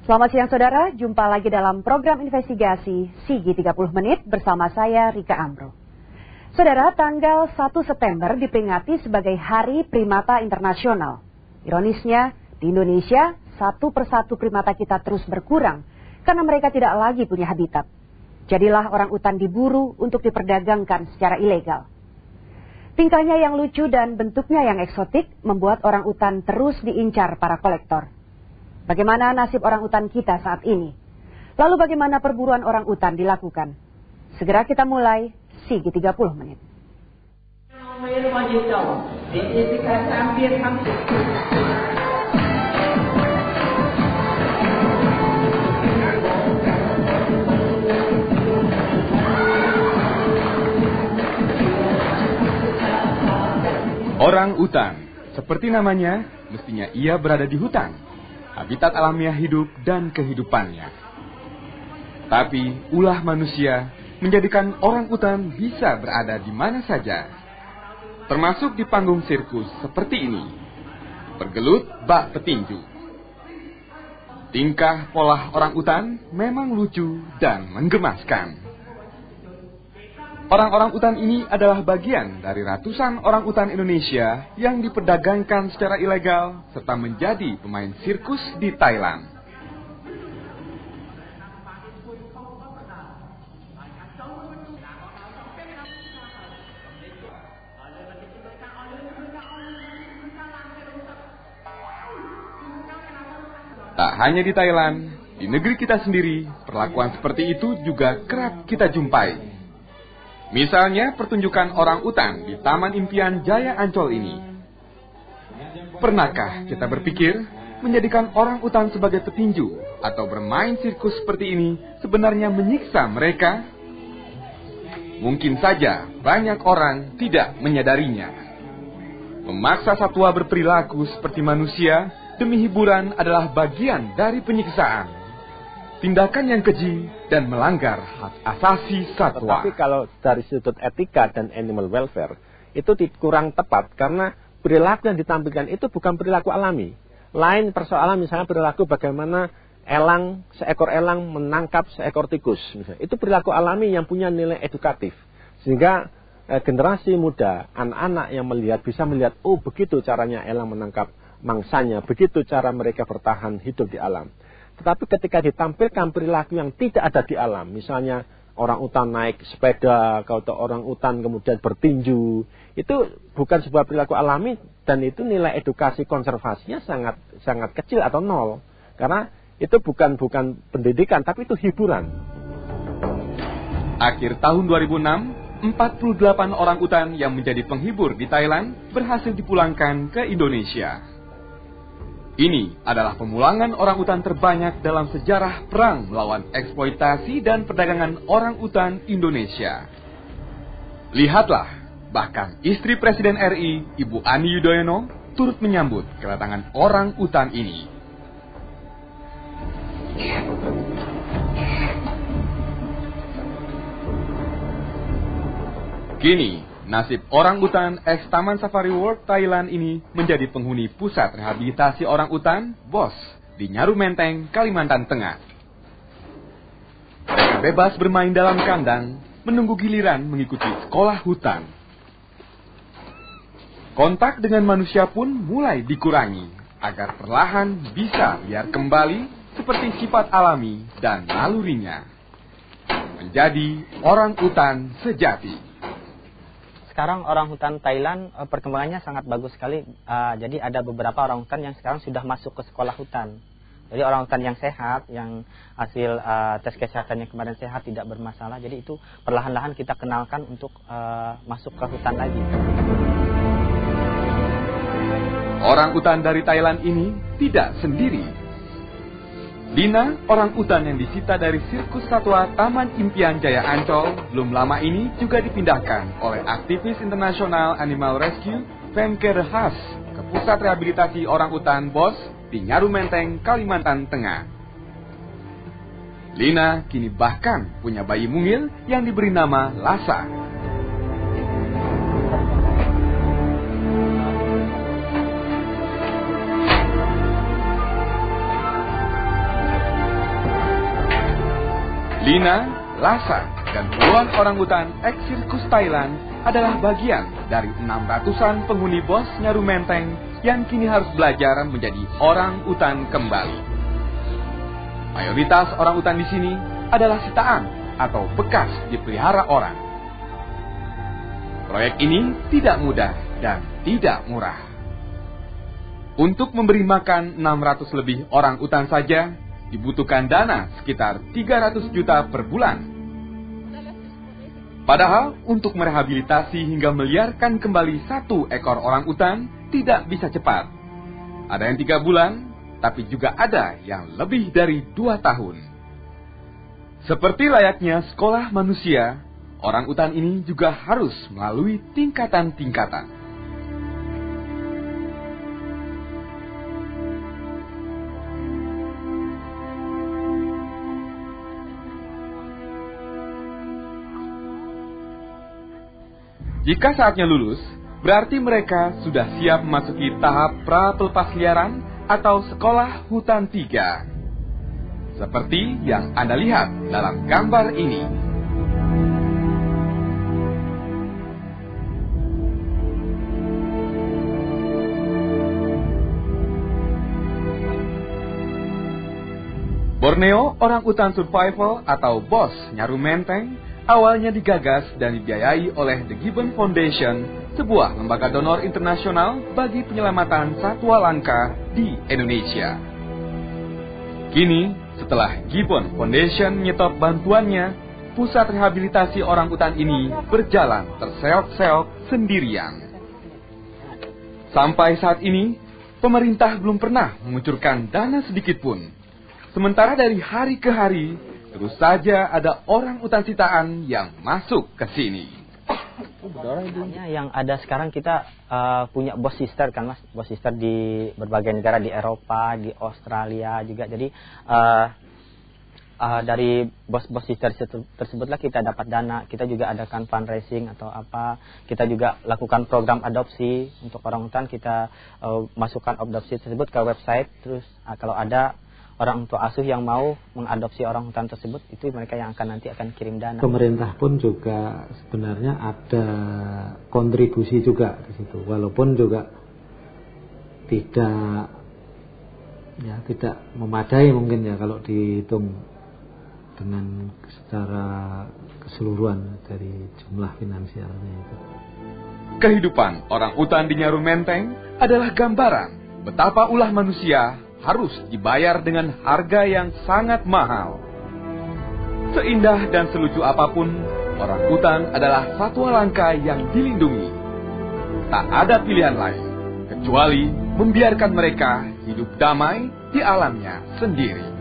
Selamat siang saudara, jumpa lagi dalam program investigasi Sigi 30 Menit bersama saya Rika Amro. Saudara, tanggal 1 September diperingati sebagai Hari Primata Internasional. Ironisnya, di Indonesia, satu persatu primata kita terus berkurang karena mereka tidak lagi punya habitat. Jadilah orang utan diburu untuk diperdagangkan secara ilegal. Tingkahnya yang lucu dan bentuknya yang eksotik membuat orang utan terus diincar para kolektor. Bagaimana nasib orang utan kita saat ini? Lalu bagaimana perburuan orang utan dilakukan? Segera kita mulai Sigi 30 Menit. Orang utan, seperti namanya, mestinya ia berada di hutan. Habitat alamiah hidup dan kehidupannya. Tapi ulah manusia menjadikan orang utan bisa berada di mana saja. Termasuk di panggung sirkus seperti ini. Bergelut bak petinju. Tingkah pola orang utan memang lucu dan menggemaskan. Orang-orang utan ini adalah bagian dari ratusan orang utan Indonesia yang diperdagangkan secara ilegal serta menjadi pemain sirkus di Thailand. Tak hanya di Thailand, di negeri kita sendiri, perlakuan seperti itu juga kerap kita jumpai. Misalnya pertunjukan orang utan di Taman Impian Jaya Ancol ini. Pernahkah kita berpikir menjadikan orang utan sebagai petinju atau bermain sirkus seperti ini sebenarnya menyiksa mereka? Mungkin saja banyak orang tidak menyadarinya. Memaksa satwa berperilaku seperti manusia demi hiburan adalah bagian dari penyiksaan. Tindakan yang keji dan melanggar hak asasi satwa. Tapi kalau dari sudut etika dan animal welfare, itu kurang tepat karena perilaku yang ditampilkan itu bukan perilaku alami. Lain persoalan misalnya perilaku bagaimana seekor elang menangkap seekor tikus. Misalnya. Itu perilaku alami yang punya nilai edukatif. Sehingga generasi muda, anak-anak yang bisa melihat, oh begitu caranya elang menangkap mangsanya, begitu cara mereka bertahan hidup di alam. Tetapi ketika ditampilkan perilaku yang tidak ada di alam, misalnya orang utan naik sepeda, atau orang utan kemudian bertinju, itu bukan sebuah perilaku alami dan itu nilai edukasi konservasinya sangat kecil atau nol. Karena itu bukan pendidikan, tapi itu hiburan. Akhir tahun 2006, 48 orang utan yang menjadi penghibur di Thailand berhasil dipulangkan ke Indonesia. Ini adalah pemulangan orang utan terbanyak dalam sejarah perang melawan eksploitasi dan perdagangan orang utan Indonesia. Lihatlah, bahkan istri Presiden RI, Ibu Ani Yudhoyono, turut menyambut kedatangan orang utan ini. Kini, nasib orang utan ex Taman Safari World Thailand ini menjadi penghuni pusat rehabilitasi orang utan, BOS, di Nyaru Menteng, Kalimantan Tengah. Mereka bebas bermain dalam kandang, menunggu giliran mengikuti sekolah hutan. Kontak dengan manusia pun mulai dikurangi, agar perlahan bisa liar kembali seperti sifat alami dan nalurinya. Menjadi orang utan sejati. Sekarang orang hutan Thailand perkembangannya sangat bagus sekali. Jadi ada beberapa orang hutan yang sekarang sudah masuk ke sekolah hutan. Jadi orang hutan yang sehat, yang hasil tes kesehatannya kemarin sehat, tidak bermasalah. Jadi itu perlahan-lahan kita kenalkan untuk masuk ke hutan lagi. Orang utan dari Thailand ini tidak sendiri. Lina, orang utan yang disita dari sirkus satwa Taman Impian Jaya Ancol, belum lama ini juga dipindahkan oleh aktivis internasional Animal Rescue, Femke Rehas, ke Pusat Rehabilitasi Orang Utan BOS di Nyaru Menteng, Kalimantan Tengah. Lina kini bahkan punya bayi mungil yang diberi nama Lasa. Lina, Lhasa, dan puluhan orangutan eks-sirkus Thailand adalah bagian dari 600-an penghuni Bos Nyaru Menteng yang kini harus belajar menjadi orangutan kembali. Mayoritas orangutan di sini adalah sitaan atau bekas dipelihara orang. Proyek ini tidak mudah dan tidak murah. Untuk memberi makan 600 lebih orangutan saja, dibutuhkan dana sekitar 300 juta per bulan. Padahal untuk merehabilitasi hingga meliarkan kembali 1 ekor orangutan tidak bisa cepat. Ada yang 3 bulan, tapi juga ada yang lebih dari 2 tahun. Seperti layaknya sekolah manusia, orangutan ini juga harus melalui tingkatan-tingkatan. Jika saatnya lulus, berarti mereka sudah siap memasuki tahap pra-pelepasliaran atau sekolah hutan 3. Seperti yang Anda lihat dalam gambar ini. Borneo Orangutan Survival atau BOS Nyaru Menteng awalnya digagas dan dibiayai oleh The Gibbon Foundation, sebuah lembaga donor internasional bagi penyelamatan satwa langka di Indonesia. Kini, setelah Gibbon Foundation menyetop bantuannya, pusat rehabilitasi orangutan ini berjalan terseok-seok sendirian. Sampai saat ini, pemerintah belum pernah mengucurkan dana sedikit pun. Sementara dari hari ke hari, terus saja ada orangutan sitaan yang masuk ke sini. Yang ada sekarang kita punya Bos Sister kan Mas, Bos Sister di berbagai negara, di Eropa, di Australia juga. Jadi dari Bos Sister tersebutlah kita dapat dana. Kita juga adakan fundraising atau apa. Kita juga lakukan program adopsi untuk orangutan. Kita masukkan adopsi tersebut ke website. Terus kalau ada orang tua asuh yang mau mengadopsi orangutan tersebut, itu mereka yang nanti akan kirim dana. Pemerintah pun juga sebenarnya ada kontribusi juga di situ, walaupun juga tidak memadai mungkin ya kalau dihitung dengan secara keseluruhan dari jumlah finansialnya itu. Kehidupan orangutan di Nyaru Menteng adalah gambaran betapa ulah manusia harus dibayar dengan harga yang sangat mahal. Seindah dan selucu apapun, orangutan adalah satwa langka yang dilindungi. Tak ada pilihan lain, kecuali membiarkan mereka hidup damai di alamnya sendiri.